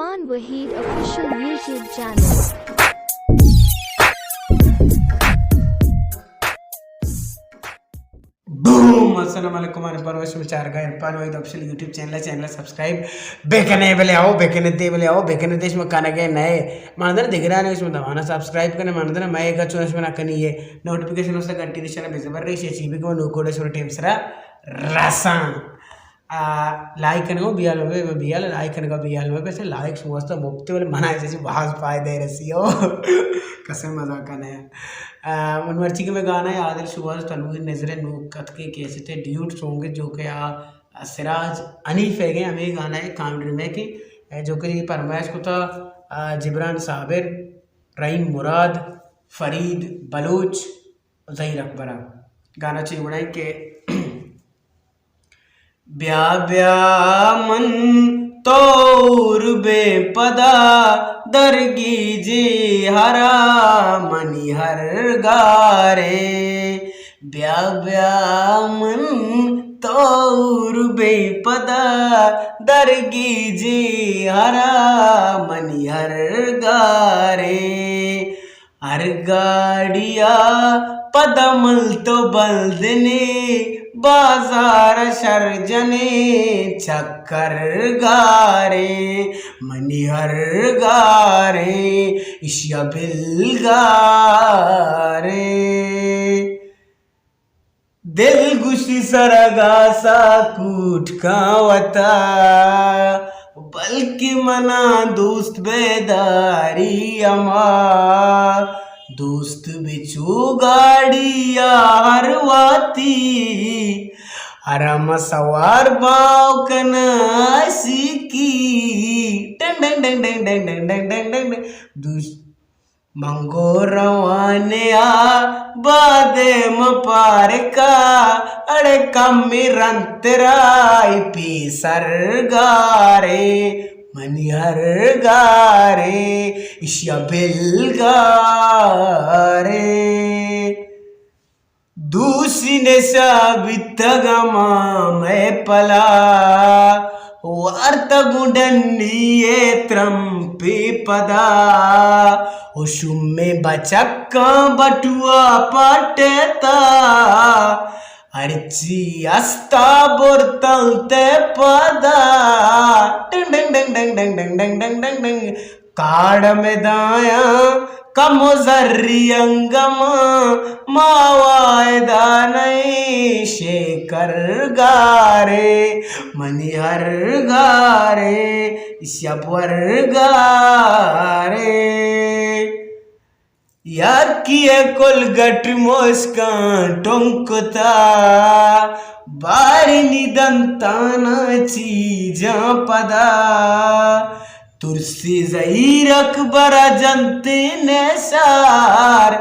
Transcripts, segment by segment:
Irfan Waheed official YouTube channel. बूम अस्सलाम वालेकुम हमारे परवश विचार का Irfan Waheed official YouTube channel subscribe बेकने बेले आओ बेकने देश में खाने के नए मानदर दिख रहा है इसमें दबाना सब्सक्राइब करने मानदर मैं एक अच्छा इसमें ना करनी है नोटिफिकेशन उससे घंटी दिशा में बेजबर रही है चीज़ भी को नोकोडे सुर टीम सरा रसा लाइक करने को बियाल में बियाल लाइक करने का बियाल में पैसे लाइक समझता मुफ्त वाले मना ऐसे बहुत फायदे रसी हो कसम मजाक करने मनवर्ची के में गाना है आदिल सुबह तनवीर नजर नूकत के कैसे थे ड्यूट सॉन्ग जो कि सिराज अनीफ है गए हमें गाना है कॉमेडी में कि जो कि फरमाइश को था जिब्रान साबिर रहीम मुराद फरीद बलूच ज़हीर अकबरा गाना चाहिए बनाए कि ब्या ब्या मन तौर बेपदा दरगी जी हरा मनी हर गारे ब्या ब्या मन तौर बेपदा दरगी जी हरा मनी हर गारे हर गाड़िया पदमल तो बल्दने बाजार शरजने चक्कर गारे मनिहर गारे इशिया बिल गारे दिल गुशी सरगा सा कूट कावता बल्कि मना दोस्त बेदारी अमा दोस्त बिचू गाड़ी यार वाती हरम सवार बाव कनासी की डंग डंग डंग डंग डंग डंग डंग डंग डंग दोस्त मंगो रवाने आ बादे मपार का अड़े कमी रंतराई पी सरगारे मनिहर गारे इशिया बिल गारे दूसरी ने साबितगमा मैं पला वार्ता गुडन्निये त्रंपे पदा उशुम्मे बचक्का बटुआ पटेता अर्ची अस्ता बोरतल ते पदा डंग डंग डंग डंग डंग डंग डंग डंग डंग काड़ में दाया कमो जर्री अंगमा मावायदा नहीं शेकर गारे मनिहर गारे इश्यापर गारे यार किए कोलगट मुस्कान टोंकता बारी निदंताना चीजा पदा तुरसी ज़हीर अकबर जनते ने सार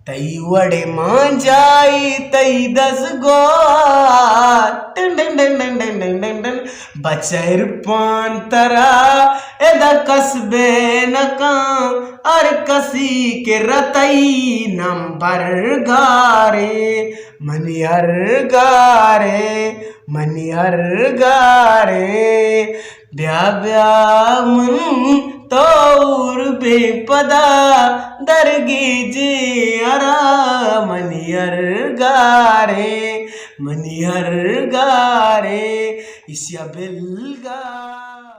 तई वड़े मान जाई तई 10 गोर डंग डंग डंग डंग डंग डंग डंग डंग बचैर पान तरा एदा कसबे नका और कसी के रतई नंबर गारे मनिहर गारे ब्या ब्या मन तौर बेपदा दरगी जी अरा मनिहर गारे इसिया बिल गारे।